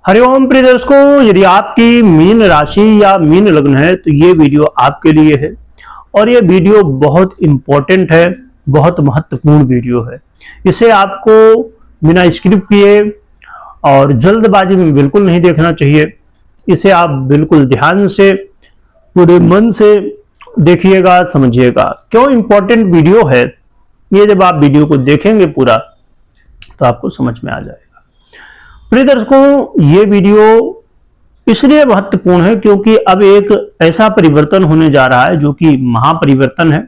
हरिओम प्रिय दर्शकों, यदि आपकी मीन राशि या मीन लग्न है तो ये वीडियो आपके लिए है और ये वीडियो बहुत इंपॉर्टेंट है, बहुत महत्वपूर्ण वीडियो है। इसे आपको बिना स्क्रिप्ट किए और जल्दबाजी में बिल्कुल नहीं देखना चाहिए। इसे आप बिल्कुल ध्यान से, पूरे मन से देखिएगा, समझिएगा। क्यों इंपॉर्टेंट वीडियो है ये, जब आप वीडियो को देखेंगे पूरा तो आपको समझ में आ जाएगा। प्रिय दर्शकों, ये वीडियो इसलिए महत्वपूर्ण है क्योंकि अब एक ऐसा परिवर्तन होने जा रहा है जो कि महापरिवर्तन है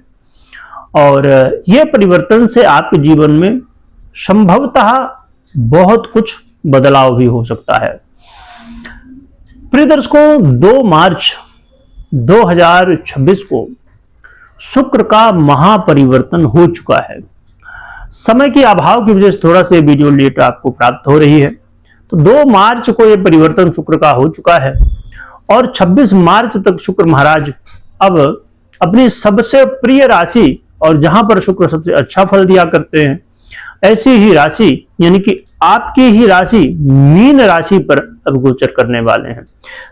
और यह परिवर्तन से आपके जीवन में संभवतः बहुत कुछ बदलाव भी हो सकता है। प्रिय दर्शकों, 2 मार्च 2026 को शुक्र का महापरिवर्तन हो चुका है। समय के अभाव की वजह से थोड़ा सा वीडियो लेट आपको प्राप्त हो रही है। तो 2 मार्च को यह परिवर्तन शुक्र का हो चुका है और 26 मार्च तक शुक्र महाराज अब अपनी सबसे प्रिय राशि, और जहां पर शुक्र सबसे अच्छा फल दिया करते हैं, ऐसी ही राशि यानी कि आपकी ही राशि मीन राशि पर अब गोचर करने वाले हैं।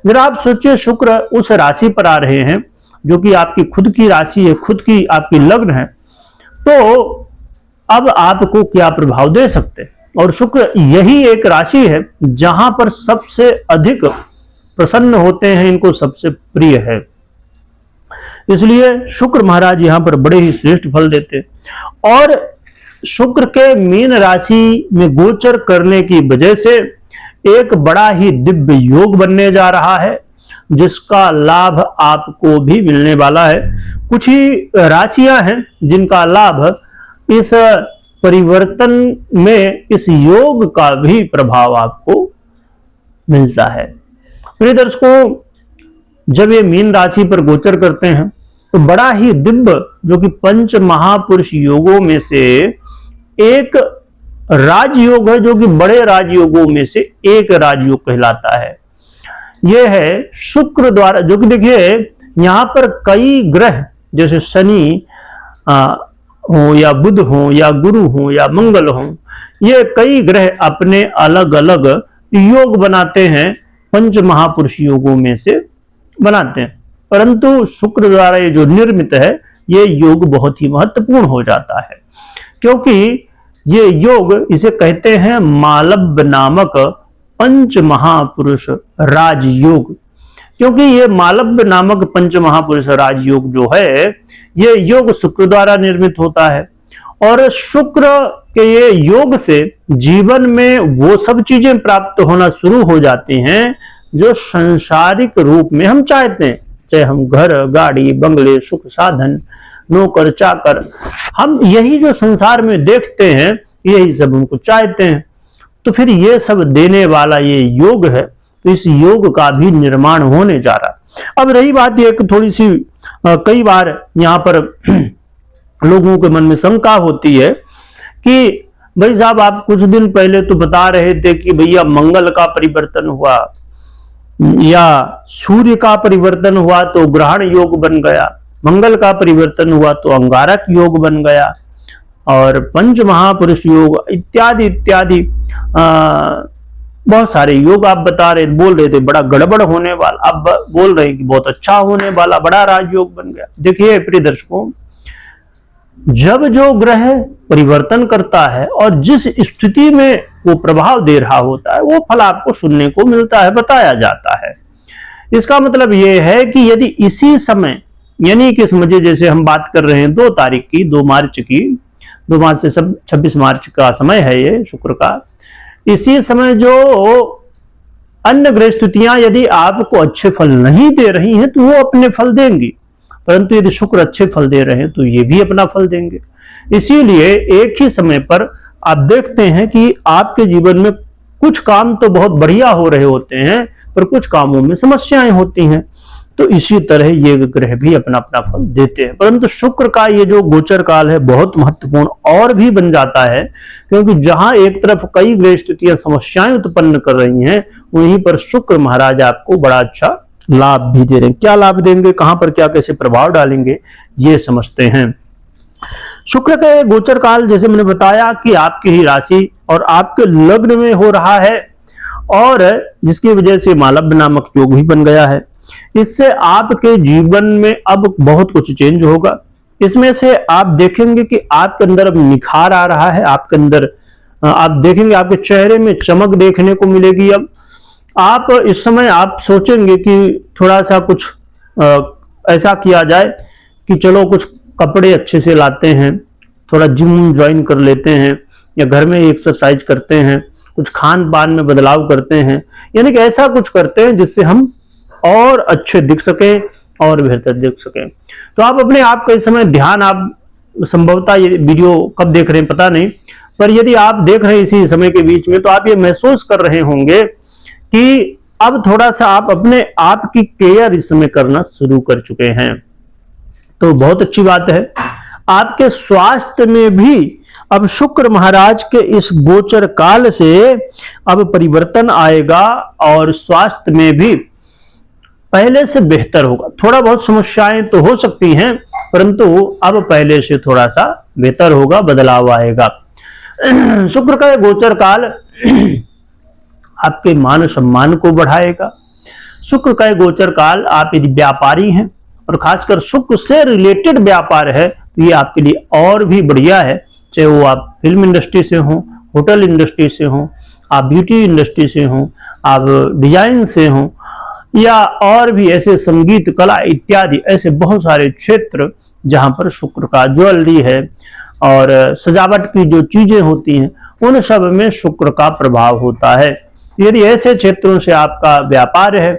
जरा आप सोचिए, शुक्र उस राशि पर आ रहे हैं जो कि आपकी खुद की राशि है, खुद की आपकी लग्न है, तो अब आपको क्या प्रभाव दे सकते हैं। और शुक्र यही एक राशि है जहां पर सबसे अधिक प्रसन्न होते हैं, इनको सबसे प्रिय है, इसलिए शुक्र महाराज यहां पर बड़े ही श्रेष्ठ फल देते हैं। और शुक्र के मीन राशि में गोचर करने की वजह से एक बड़ा ही दिव्य योग बनने जा रहा है जिसका लाभ आपको भी मिलने वाला है। कुछ ही राशियां हैं जिनका लाभ इस परिवर्तन में, इस योग का भी प्रभाव आपको मिलता है। प्रिय दर्शकों, जब ये मीन राशि पर गोचर करते हैं तो बड़ा ही दिव्य, जो कि पंच महापुरुष योगों में से एक राजयोग है, जो कि बड़े राजयोगों में से एक राजयोग कहलाता है। यह है शुक्र द्वारा, जो कि देखिए यहां पर कई ग्रह जैसे शनि हो या बुध हो या गुरु हो या मंगल हो, ये कई ग्रह अपने अलग अलग योग बनाते हैं, पंच महापुरुष योगों में से बनाते हैं, परंतु शुक्र द्वारा ये जो निर्मित है ये योग बहुत ही महत्वपूर्ण हो जाता है क्योंकि ये योग, इसे कहते हैं मालव्य नामक पंच महापुरुष राजयोग। क्योंकि ये मालव्य नामक पंच महापुरुष राजयोग जो है, ये योग शुक्र द्वारा निर्मित होता है और शुक्र के ये योग से जीवन में वो सब चीजें प्राप्त होना शुरू हो जाती हैं जो सांसारिक रूप में हम चाहते हैं, चाहे हम घर, गाड़ी, बंगले, सुख साधन, नौकर चाकर, हम यही जो संसार में देखते हैं यही सब हमको चाहते हैं। तो फिर ये सब देने वाला ये योग है, तो इस योग का भी निर्माण होने जा रहा है। अब रही बात ये, थोड़ी सी कई बार यहाँ पर लोगों के मन में शंका होती है कि भाई साहब, आप कुछ दिन पहले तो बता रहे थे कि भैया मंगल का परिवर्तन हुआ या सूर्य का परिवर्तन हुआ तो ग्रहण योग बन गया, मंगल का परिवर्तन हुआ तो अंगारक योग बन गया और पंच महापुरुष योग इत्यादि इत्यादि बहुत सारे योग आप बता रहे, बोल रहे थे बड़ा गड़बड़ होने वाला, अब बोल रहे कि बहुत अच्छा होने वाला, बड़ा राजयोग बन गया। देखिए प्रिय दर्शकों, जब जो ग्रह परिवर्तन करता है और जिस स्थिति में वो प्रभाव दे रहा होता है, वो फल आपको सुनने को मिलता है, बताया जाता है। इसका मतलब ये है कि यदि इसी समय, यानी कि समझिए जैसे हम बात कर रहे हैं 2 तारीख की, 2 मार्च की, 2 मार्च से 26 मार्च का समय है ये शुक्र का, इसी समय जो अन्य ग्रह स्थितियां यदि आपको अच्छे फल नहीं दे रही हैं तो वो अपने फल देंगी, परंतु यदि शुक्र अच्छे फल दे रहे हैं तो ये भी अपना फल देंगे। इसीलिए एक ही समय पर आप देखते हैं कि आपके जीवन में कुछ काम तो बहुत बढ़िया हो रहे होते हैं पर कुछ कामों में समस्याएं होती हैं। तो इसी तरह ये ग्रह भी अपना अपना फल देते हैं, परंतु शुक्र का ये जो गोचर काल है बहुत महत्वपूर्ण और भी बन जाता है क्योंकि जहां एक तरफ कई ग्रह स्थितियां समस्याएं उत्पन्न कर रही हैं, वहीं पर शुक्र महाराज आपको बड़ा अच्छा लाभ भी दे रहे हैं। क्या लाभ देंगे, कहां पर क्या कैसे प्रभाव डालेंगे, ये समझते हैं। शुक्र का गोचर काल, जैसे मैंने बताया कि आपकी ही राशि और आपके लग्न में हो रहा है और जिसकी वजह से मालव्य नामक योग भी बन गया है। इससे आपके जीवन में अब बहुत कुछ चेंज होगा। इसमें से आप देखेंगे कि आपके अंदर अब निखार आ रहा है, आपके अंदर आप देखेंगे आपके चेहरे में चमक देखने को मिलेगी। अब आप इस समय आप सोचेंगे कि थोड़ा सा कुछ ऐसा किया जाए कि चलो कुछ कपड़े अच्छे से लाते हैं, थोड़ा जिम ज्वाइन कर लेते हैं, या घर में एक्सरसाइज करते हैं, कुछ खान पान में बदलाव करते हैं, यानी कि ऐसा कुछ करते हैं जिससे हम और अच्छे दिख सके और बेहतर दिख सके। तो आप अपने आप का इस समय ध्यान, आप संभवतः ये वीडियो कब देख रहे हैं पता नहीं, पर यदि आप देख रहे हैं इसी समय के बीच में, तो आप ये महसूस कर रहे होंगे कि अब थोड़ा सा आप अपने आप की केयर इस समय करना शुरू कर चुके हैं। तो बहुत अच्छी बात है। आपके स्वास्थ्य में भी अब शुक्र महाराज के इस गोचर काल से अब परिवर्तन आएगा और स्वास्थ्य में भी पहले से बेहतर होगा। थोड़ा बहुत समस्याएं तो हो सकती हैं, परंतु अब पहले से थोड़ा सा बेहतर होगा, बदलाव आएगा। शुक्र का गोचर काल आपके मान सम्मान को बढ़ाएगा। शुक्र का गोचर काल, आप यदि व्यापारी हैं और खासकर शुक्र से रिलेटेड व्यापार है तो ये आपके लिए और भी बढ़िया है। चाहे वो आप फिल्म इंडस्ट्री से हो, होटल इंडस्ट्री से हो, आप ब्यूटी इंडस्ट्री से हो, आप डिजाइन से हो, या और भी ऐसे संगीत कला इत्यादि ऐसे बहुत सारे क्षेत्र जहां पर शुक्र का, ज्वेलरी है और सजावट की जो चीजें होती हैं उन सब में शुक्र का प्रभाव होता है। यदि ऐसे क्षेत्रों से आपका व्यापार है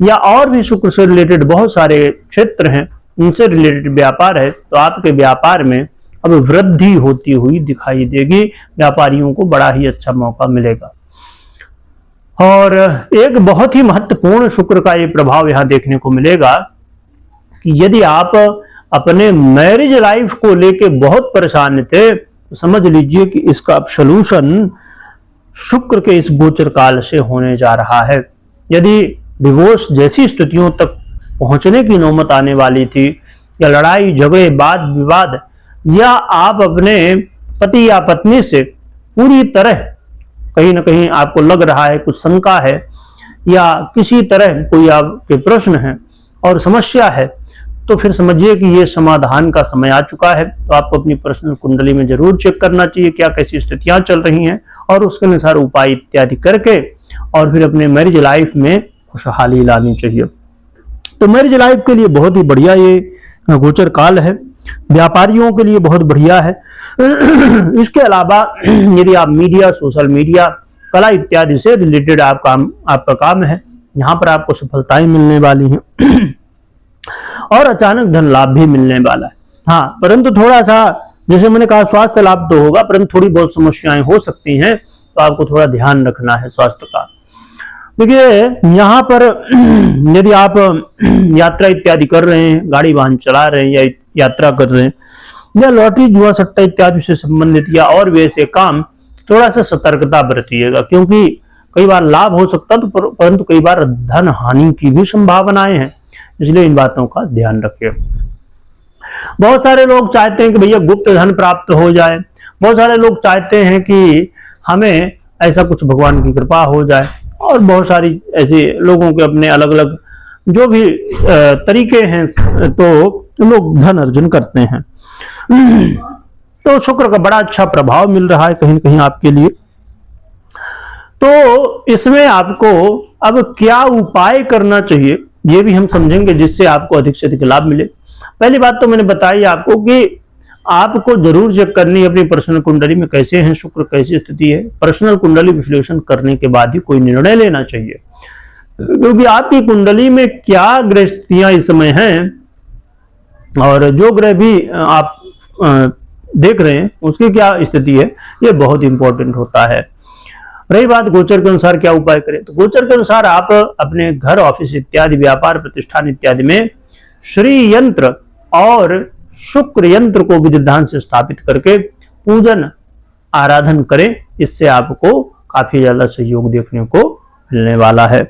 या और भी शुक्र से रिलेटेड बहुत सारे क्षेत्र हैं उनसे रिलेटेड व्यापार है, तो आपके व्यापार में अब वृद्धि होती हुई दिखाई देगी। व्यापारियों को बड़ा ही अच्छा मौका मिलेगा। और एक बहुत ही महत्वपूर्ण शुक्र का ये प्रभाव यहां देखने को मिलेगा कि यदि आप अपने मैरिज लाइफ को लेके बहुत परेशान थे तो समझ लीजिए कि इसका अब सलूशन शुक्र के इस गोचर काल से होने जा रहा है। यदि डिवोर्स जैसी स्थितियों तक पहुंचने की नौबत आने वाली थी, या लड़ाई झगड़े वाद विवाद, या आप अपने पति या पत्नी से पूरी तरह कहीं ना कहीं आपको लग रहा है कुछ शंका है, या किसी तरह कोई आपके प्रश्न है और समस्या है, तो फिर समझिए कि ये समाधान का समय आ चुका है। तो आपको अपनी पर्सनल कुंडली में जरूर चेक करना चाहिए क्या कैसी स्थितियां चल रही हैं, और उसके अनुसार उपाय इत्यादि करके और फिर अपने मैरिज लाइफ में खुशहाली लानी चाहिए। तो मैरिज लाइफ के लिए बहुत ही बढ़िया ये गोचर काल है, व्यापारियों के लिए बहुत बढ़िया है। इसके अलावा यदि आप मीडिया, सोशल मीडिया, कला इत्यादि से रिलेटेड आपका काम है, यहाँ पर आपको सफलताएं मिलने वाली हैं और अचानक धन लाभ भी मिलने वाला है। हाँ, परंतु थोड़ा सा जैसे मैंने कहा स्वास्थ्य लाभ तो होगा, परंतु थोड़ी बहुत समस्याएं हो सकती हैं, तो आपको थोड़ा ध्यान रखना है स्वास्थ्य का। देखिए यहाँ पर यदि आप यात्रा इत्यादि कर रहे हैं, गाड़ी वाहन चला रहे हैं, या यात्रा कर रहे हैं, या लॉटरी जुआ सट्टा इत्यादि से संबंधित या और वैसे काम, थोड़ा सा सतर्कता बरतिएगा, क्योंकि कई बार लाभ हो सकता है तो परंतु कई बार धन हानि की भी संभावनाएं हैं, इसलिए इन बातों का ध्यान रखिए। बहुत सारे लोग चाहते हैं कि भैया गुप्त धन प्राप्त हो जाए, बहुत सारे लोग चाहते हैं कि हमें ऐसा कुछ भगवान की कृपा हो जाए, और बहुत सारी ऐसे लोगों के अपने अलग अलग जो भी तरीके हैं, तो लोग धन अर्जन करते हैं। तो शुक्र का बड़ा अच्छा प्रभाव मिल रहा है कहीं न कहीं आपके लिए। तो इसमें आपको अब क्या उपाय करना चाहिए ये भी हम समझेंगे, जिससे आपको अधिक से अधिक लाभ मिले। पहली बात तो मैंने बताई आपको कि आपको जरूर चेक करनी है अपनी पर्सनल कुंडली में कैसे हैं शुक्र, कैसी स्थिति है। पर्सनल कुंडली विश्लेषण करने के बाद ही कोई निर्णय लेना चाहिए, क्योंकि आपकी कुंडली में क्या ग्रह स्थितियां इस समय हैं और जो ग्रह भी आप देख रहे हैं उसकी क्या स्थिति है, ये बहुत इंपॉर्टेंट होता है। रही बात गोचर के अनुसार क्या उपाय करें, तो गोचर के अनुसार आप अपने घर, ऑफिस इत्यादि, व्यापार प्रतिष्ठान इत्यादि में श्री यंत्र और शुक्र यंत्र को विधि विधान से स्थापित करके पूजन आराधन करें। इससे आपको काफी ज्यादा सहयोग देखने को मिलने वाला है।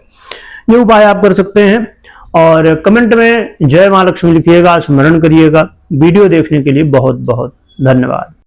ये उपाय आप कर सकते हैं, और कमेंट में जय मां लक्ष्मी लिखिएगा, स्मरण करिएगा। वीडियो देखने के लिए बहुत बहुत धन्यवाद।